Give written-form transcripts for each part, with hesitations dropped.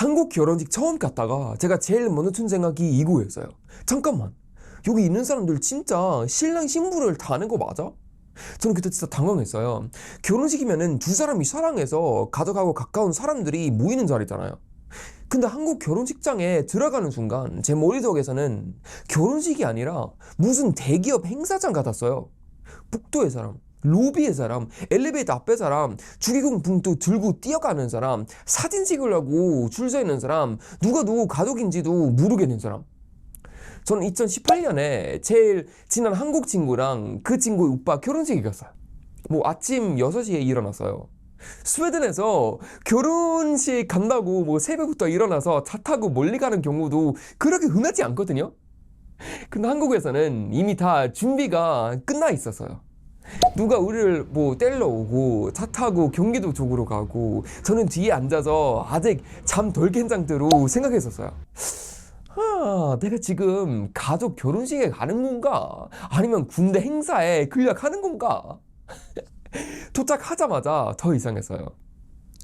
한국 결혼식 처음 갔다가 제가 제일 먼저 든 생각이 이거였어요. 잠깐만, 여기 있는 사람들 진짜 신랑 신부를 다 아는 거 맞아? 저는 그때 진짜 당황했어요. 결혼식이면은 두 사람이 사랑해서 가족하고 가까운 사람들이 모이는 자리잖아요. 근데 한국 결혼식장에 들어가는 순간 제 머릿속에서는 결혼식이 아니라 무슨 대기업 행사장 같았어요. 복도의 사람, 로비의 사람, 엘리베이터 앞에 사람, 축의금 봉투 들고 뛰어가는 사람, 사진 찍으려고 줄 서 있는 사람, 누가 누구 가족인지도 모르겠는 사람. 저는 2018년에 제일 친한 한국 친구랑 그 친구 오빠 결혼식에 갔어요. 뭐 아침 6시에 일어났어요. 스웨덴에서 결혼식 간다고 뭐 새벽부터 일어나서 차 타고 멀리 가는 경우도 그렇게 흔하지 않거든요. 근데 한국에서는 이미 다 준비가 끝나 있었어요. 누가 우리를 뭐 때리러 오고 차 타고 경기도 쪽으로 가고 저는 뒤에 앉아서 아직 잠 덜 깬 상태로 생각했었어요. 내가 지금 가족 결혼식에 가는 건가? 아니면 군대 행사에 근력하는 건가? 도착하자마자 더 이상했어요.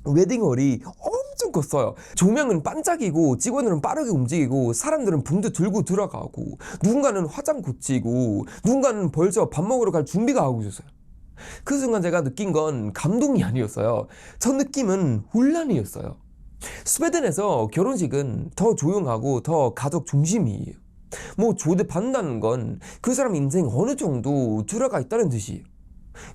웨딩홀이 엄청 컸어요. 조명은 반짝이고 직원들은 빠르게 움직이고 사람들은 봉투 들고 들어가고 누군가는 화장 고치고 누군가는 벌써 밥 먹으러 갈 준비가 하고 있었어요. 그 순간 제가 느낀 건 감동이 아니었어요. 저 느낌은 혼란이었어요. 스웨덴에서 결혼식은 더 조용하고 더 가족 중심이에요. 뭐 조대받는다는 건 그 사람 인생 어느 정도 들어가 있다는 뜻이에요.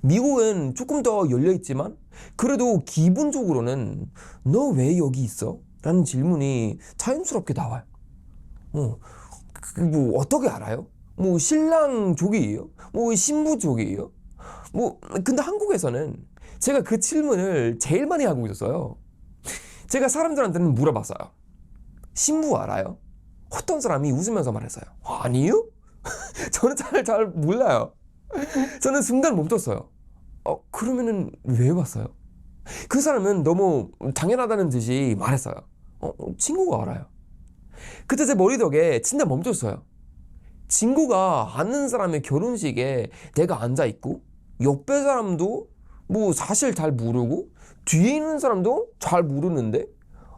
미국은 조금 더 열려있지만 그래도 기본적으로는 너 왜 여기 있어? 라는 질문이 자연스럽게 나와요. 뭐 어떻게 알아요? 뭐 신랑 쪽이에요? 뭐 신부 쪽이에요? 뭐 근데 한국에서는 제가 그 질문을 제일 많이 하고 있었어요. 제가 사람들한테는 물어봤어요. 신부 알아요? 어떤 사람이 웃으면서 말했어요. 아니요? 저는 잘 몰라요. 저는 순간 멈췄어요. 그러면은 왜 왔어요? 그 사람은 너무 당연하다는 듯이 말했어요. 친구가 알아요. 그때 제 머리덕에 진짜 멈췄어요. 친구가 아는 사람의 결혼식에 내가 앉아있고 옆에 사람도 뭐 사실 잘 모르고 뒤에 있는 사람도 잘 모르는데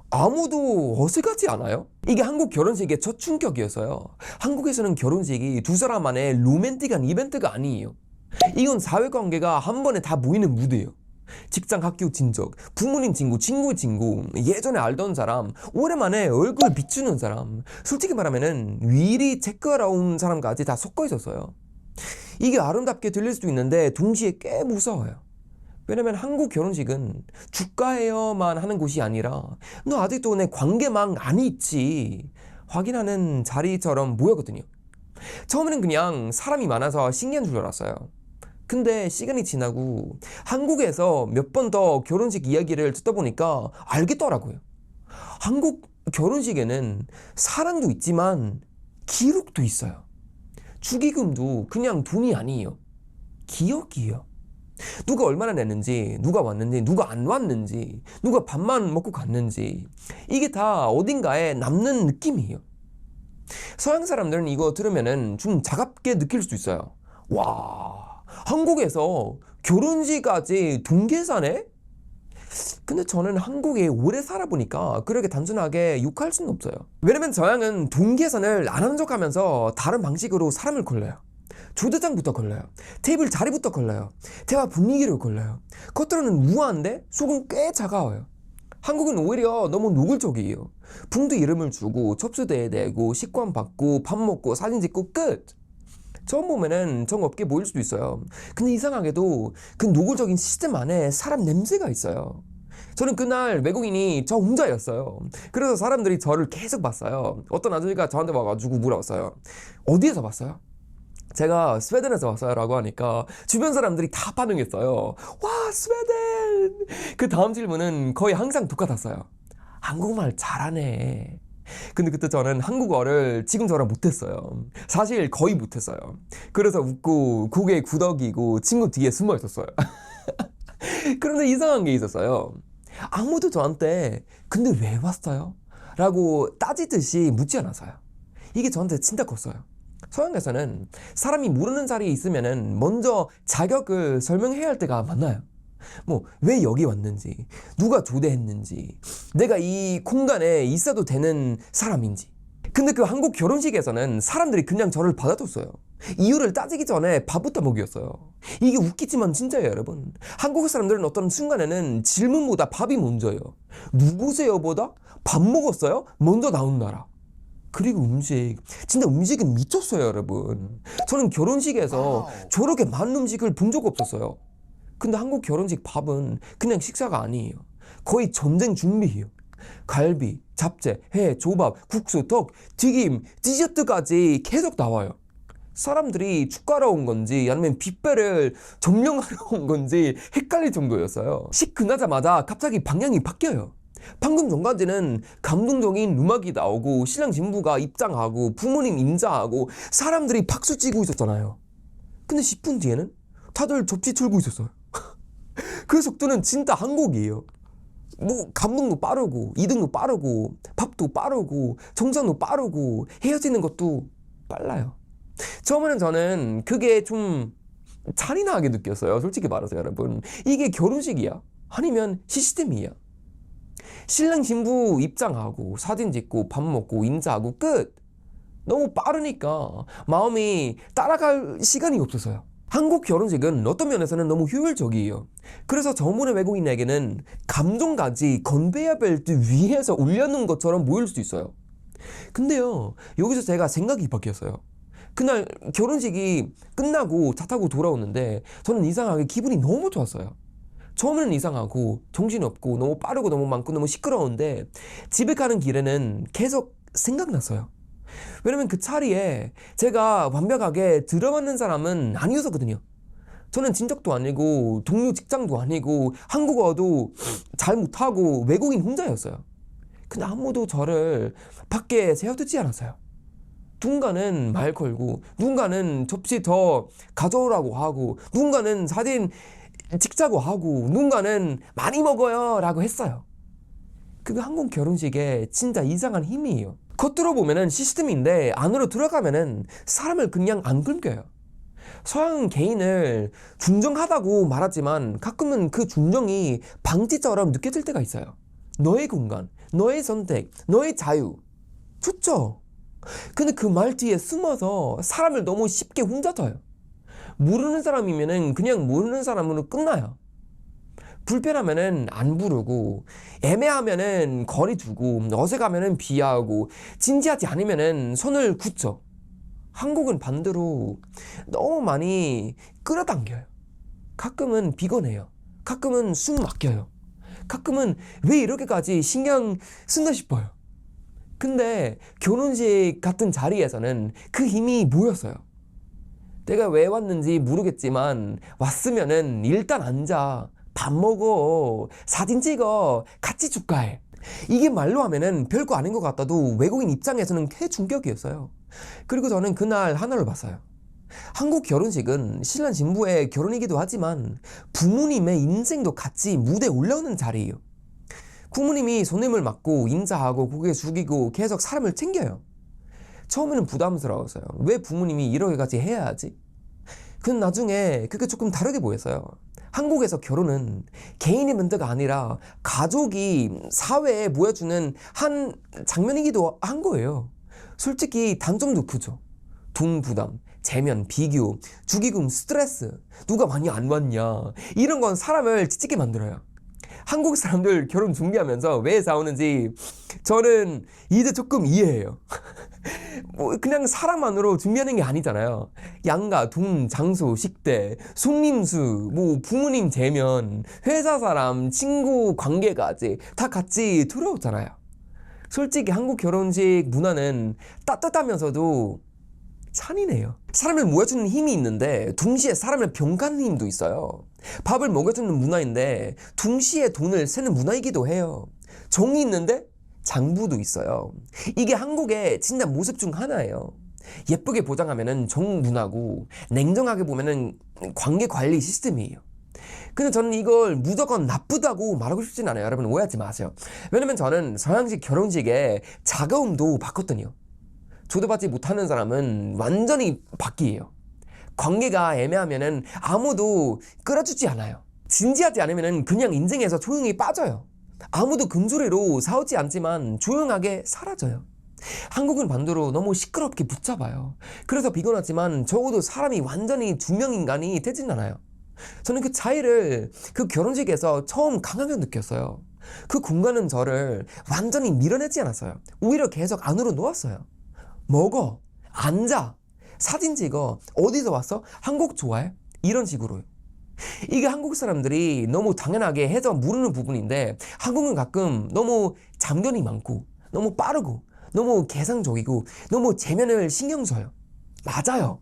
아무도 어색하지 않아요? 이게 한국 결혼식의 첫 충격이었어요. 한국에서는 결혼식이 두 사람 안에 로맨틱한 이벤트가 아니에요. 이건 사회관계가 한 번에 다 모이는 무대예요. 직장, 학교, 친척, 부모님 친구, 친구 친구, 예전에 알던 사람, 오랜만에 얼굴 비추는 사람, 솔직히 말하면은 위리 체크하러 온 사람까지 다 섞여 있었어요. 이게 아름답게 들릴 수도 있는데 동시에 꽤 무서워요. 왜냐면 한국 결혼식은 축가해요만 하는 곳이 아니라 너 아직도 내 관계망 안 있지 확인하는 자리처럼 모였거든요. 처음에는 그냥 사람이 많아서 신기한 줄 알았어요. 근데 시간이 지나고 한국에서 몇 번 더 결혼식 이야기를 듣다 보니까 알겠더라고요. 한국 결혼식에는 사랑도 있지만 기록도 있어요. 축의금도 그냥 돈이 아니에요. 기억이에요. 누가 얼마나 냈는지, 누가 왔는지, 누가 안 왔는지, 누가 밥만 먹고 갔는지 이게 다 어딘가에 남는 느낌이에요. 서양 사람들은 이거 들으면은 좀 차갑게 느낄 수도 있어요. 와, 한국에서 결혼식까지 돈 계산해? 근데 저는 한국에 오래 살아보니까 그렇게 단순하게 욕할 수는 없어요. 왜냐면 서양은 돈 계산을 안 하는 척하면서 다른 방식으로 사람을 걸러요. 조대장부터 걸러요. 테이블 자리부터 걸러요. 대화 분위기를 걸러요. 겉으로는 우아한데 속은 꽤 차가워요. 한국은 오히려 너무 노골적이에요. 풍도 이름을 주고 접수대에 대고 식권 받고 밥 먹고 사진 찍고 끝. 처음 보면은 정 없게 보일 수도 있어요. 근데 이상하게도 그 노골적인 시스템 안에 사람 냄새가 있어요. 저는 그날 외국인이 저 혼자였어요. 그래서 사람들이 저를 계속 봤어요. 어떤 아저씨가 저한테 와가지고 물어봤어요. 어디에서 봤어요? 제가 스웨덴에서 왔어요 라고 하니까 주변 사람들이 다 반응했어요. 와, 스웨덴! 그 다음 질문은 거의 항상 똑같았어요. 한국말 잘하네. 근데 그때 저는 한국어를 지금처럼 못했어요. 사실 거의 못했어요. 그래서 웃고 고개 구덕이고 친구 뒤에 숨어 있었어요. 그런데 이상한 게 있었어요. 아무도 저한테 근데 왜 왔어요? 라고 따지듯이 묻지 않았어요. 이게 저한테 진짜 컸어요. 서양에서는 사람이 모르는 자리에 있으면은 먼저 자격을 설명해야 할 때가 많아요. 뭐 왜 여기 왔는지, 누가 초대했는지, 내가 이 공간에 있어도 되는 사람인지. 근데 그 한국 결혼식에서는 사람들이 그냥 저를 받아줬어요. 이유를 따지기 전에 밥부터 먹였어요. 이게 웃기지만 진짜예요, 여러분. 한국 사람들은 어떤 순간에는 질문보다 밥이 먼저예요. 누구세요 보다 밥 먹었어요? 먼저 나온 나라. 그리고 음식, 진짜 음식은 미쳤어요, 여러분. 저는 결혼식에서 저렇게 많은 음식을 본 적 없었어요. 근데 한국 결혼식 밥은 그냥 식사가 아니에요. 거의 전쟁 준비예요. 갈비, 잡채, 회, 조밥, 국수, 떡, 튀김, 디저트까지 계속 나와요. 사람들이 축가로 온 건지 아니면 뷔페를 점령하러 온 건지 헷갈릴 정도였어요. 식 끝나자마자 갑자기 방향이 바뀌어요. 방금 전까지는 감동적인 음악이 나오고 신랑 신부가 입장하고 부모님 인사하고 사람들이 박수 치고 있었잖아요. 근데 10분 뒤에는 다들 접시 틀고 있었어요. 그 속도는 진짜 한국이에요. 뭐 감동도 빠르고 이등도 빠르고 밥도 빠르고 정장도 빠르고 헤어지는 것도 빨라요. 처음에는 저는 그게 좀 잔인하게 느꼈어요. 솔직히 말해서 여러분. 이게 결혼식이야? 아니면 시스템이야? 신랑 신부 입장하고 사진 찍고 밥 먹고 인사하고 끝! 너무 빠르니까 마음이 따라갈 시간이 없어서요. 한국 결혼식은 어떤 면에서는 너무 효율적이에요. 그래서 저번에 외국인에게는 감정까지 건베이어 벨트 위에서 올려놓은 것처럼 보일 수 있어요. 근데요, 여기서 제가 생각이 바뀌었어요. 그날 결혼식이 끝나고 차 타고 돌아오는데 저는 이상하게 기분이 너무 좋았어요. 처음에는 이상하고 정신없고 너무 빠르고 너무 많고 너무 시끄러운데 집에 가는 길에는 계속 생각났어요. 왜냐면 그 자리에 제가 완벽하게 들어맞는 사람은 아니었거든요. 저는 친척도 아니고 동료 직장도 아니고 한국어도 잘 못하고 외국인 혼자였어요. 근데 아무도 저를 밖에 세워두지 않았어요. 누군가는 말 걸고 누군가는 접시 더 가져오라고 하고 누군가는 사진 찍자고 하고 누군가는 많이 먹어요 라고 했어요. 그게 한국 결혼식에 진짜 이상한 힘이에요. 겉으로 보면은 시스템인데 안으로 들어가면은 사람을 그냥 안 끊겨요. 서양은 개인을 존중하다고 말하지만 가끔은 그 존중이 방치처럼 느껴질 때가 있어요. 너의 공간, 너의 선택, 너의 자유. 좋죠? 근데 그 말 뒤에 숨어서 사람을 너무 쉽게 혼자 둬요. 모르는 사람이면은 그냥 모르는 사람으로 끝나요. 불편하면은 안 부르고 애매하면은 거리 두고 어색하면은 비하하고 진지하지 않으면은 손을 굳죠. 한국은 반대로 너무 많이 끌어당겨요. 가끔은 비건해요. 가끔은 숨 막혀요. 가끔은 왜 이렇게까지 신경 쓴다 싶어요. 근데 결혼식 같은 자리에서는 그 힘이 모였어요. 내가 왜 왔는지 모르겠지만 왔으면은 일단 앉아. 밥 먹어, 사진 찍어, 같이 축가해. 이게 말로 하면은 별거 아닌 것 같아도 외국인 입장에서는 꽤 충격이었어요. 그리고 저는 그날 하나를 봤어요. 한국 결혼식은 신랑 신부의 결혼이기도 하지만 부모님의 인생도 같이 무대에 올라오는 자리예요. 부모님이 손님을 맞고 인사하고 고개 숙이고 계속 사람을 챙겨요. 처음에는 부담스러웠어요. 왜 부모님이 이렇게까지 해야 하지? 근데 나중에 그게 조금 다르게 보였어요. 한국에서 결혼은 개인의 문제가 아니라 가족이 사회에 보여주는 한 장면이기도 한 거예요. 솔직히 단점도 크죠. 돈 부담, 체면, 비교, 축의금, 스트레스, 누가 많이 안 왔냐 이런 건 사람을 지치게 만들어요. 한국 사람들 결혼 준비하면서 왜 싸우는지 저는 이제 조금 이해해요. 뭐 그냥 사람만으로 준비하는 게 아니잖아요. 양가, 돈, 장소, 식대, 손님 수, 뭐 부모님 대면, 회사 사람, 친구 관계까지 다 같이 들어오잖아요. 솔직히 한국 결혼식 문화는 따뜻하면서도 잔인해요. 사람을 모여주는 힘이 있는데 동시에 사람을 병가는 힘도 있어요. 밥을 먹여주는 문화인데 동시에 돈을 세는 문화이기도 해요. 정이 있는데 장부도 있어요. 이게 한국의 진짜 모습 중 하나예요. 예쁘게 보장하면은 정 문화고 냉정하게 보면은 관계 관리 시스템이에요. 근데 저는 이걸 무조건 나쁘다고 말하고 싶진 않아요. 여러분 오해하지 마세요. 왜냐면 저는 서양식 결혼식에 자가움도 봤거든요. 초대받지 못하는 사람은 완전히 밖이에요. 관계가 애매하면은 아무도 끌어주지 않아요. 진지하지 않으면 그냥 인생에서 조용히 빠져요. 아무도 금소리로 싸우지 않지만 조용하게 사라져요. 한국은 반대로 너무 시끄럽게 붙잡아요. 그래서 피곤하지만 적어도 사람이 완전히 투명 인간이 되진 않아요. 저는 그 차이를 그 결혼식에서 처음 강하게 느꼈어요. 그 공간은 저를 완전히 밀어내지 않았어요. 오히려 계속 안으로 놓았어요. 먹어, 앉아, 사진 찍어, 어디서 왔어? 한국 좋아해? 이런 식으로요. 이게 한국 사람들이 너무 당연하게 해서 모르는 부분인데, 한국은 가끔 너무 참견이 많고 너무 빠르고 너무 계산적이고 너무 체면을 신경 써요. 맞아요.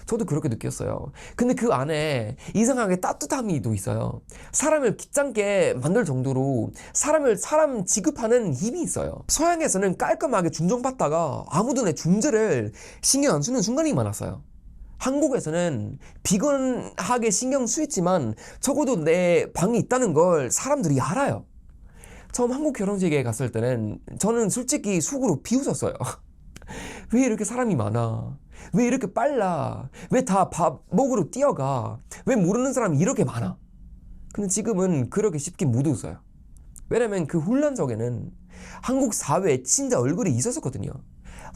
저도 그렇게 느꼈어요. 근데 그 안에 이상하게 따뜻함이 또 있어요. 사람을 귀찮게 만들 정도로 사람 취급하는 힘이 있어요. 서양에서는 깔끔하게 존중받다가 아무도 내 존재를 신경 안 쓰는 순간이 많았어요. 한국에서는 비건하게 신경 쓰이지만 적어도 내 방이 있다는 걸 사람들이 알아요. 처음 한국 결혼식에 갔을 때는 저는 솔직히 속으로 비웃었어요. 왜 이렇게 사람이 많아? 왜 이렇게 빨라? 왜 다 밥 먹으러 뛰어가? 왜 모르는 사람이 이렇게 많아? 근데 지금은 그렇게 쉽게 못 웃어요. 왜냐면 그 혼란 속에는 한국 사회에 진짜 얼굴이 있었거든요.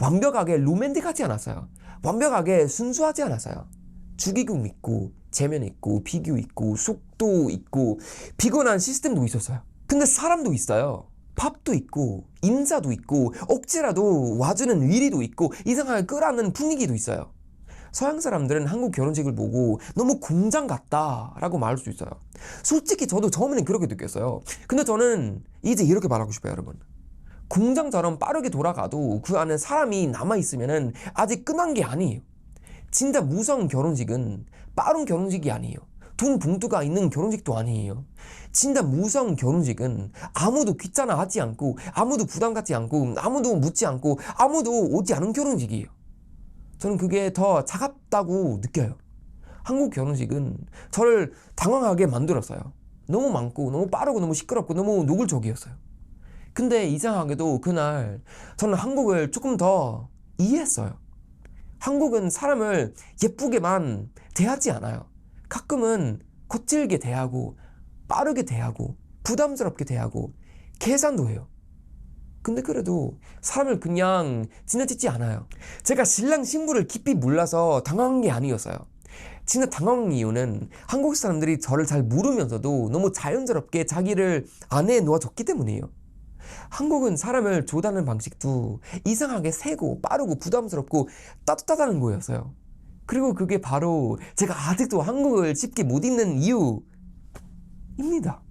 완벽하게 로맨틱하지 않았어요. 완벽하게 순수하지 않았어요. 축의금 있고, 체면 있고, 비교 있고, 속도 있고, 피곤한 시스템도 있었어요. 근데 사람도 있어요. 밥도 있고, 인사도 있고, 억지라도 와주는 위리도 있고, 이상하게 끌어안는 분위기도 있어요. 서양 사람들은 한국 결혼식을 보고 너무 공장 같다라고 말할 수 있어요. 솔직히 저도 처음에는 그렇게 느꼈어요. 근데 저는 이제 이렇게 말하고 싶어요, 여러분. 공장처럼 빠르게 돌아가도 그 안에 사람이 남아있으면 아직 끝난 게 아니에요. 진짜 무서운 결혼식은 빠른 결혼식이 아니에요. 돈 봉투가 있는 결혼식도 아니에요. 진짜 무서운 결혼식은 아무도 귀찮아하지 않고, 아무도 부담 갖지 않고, 아무도 묻지 않고, 아무도 오지 않은 결혼식이에요. 저는 그게 더 차갑다고 느껴요. 한국 결혼식은 저를 당황하게 만들었어요. 너무 많고, 너무 빠르고, 너무 시끄럽고, 너무 노골적이었어요. 근데 이상하게도 그날 저는 한국을 조금 더 이해했어요. 한국은 사람을 예쁘게만 대하지 않아요. 가끔은 거칠게 대하고, 빠르게 대하고, 부담스럽게 대하고, 계산도 해요. 근데 그래도 사람을 그냥 지나치지 않아요. 제가 신랑 신부를 깊이 몰라서 당황한 게 아니었어요. 진짜 당황한 이유는 한국 사람들이 저를 잘 모르면서도 너무 자연스럽게 자기를 안에 놓아줬기 때문이에요. 한국은 사람을 조다는 방식도 이상하게 세고 빠르고 부담스럽고 따뜻하다는 거였어요. 그리고 그게 바로 제가 아직도 한국을 쉽게 못 잊는 이유입니다.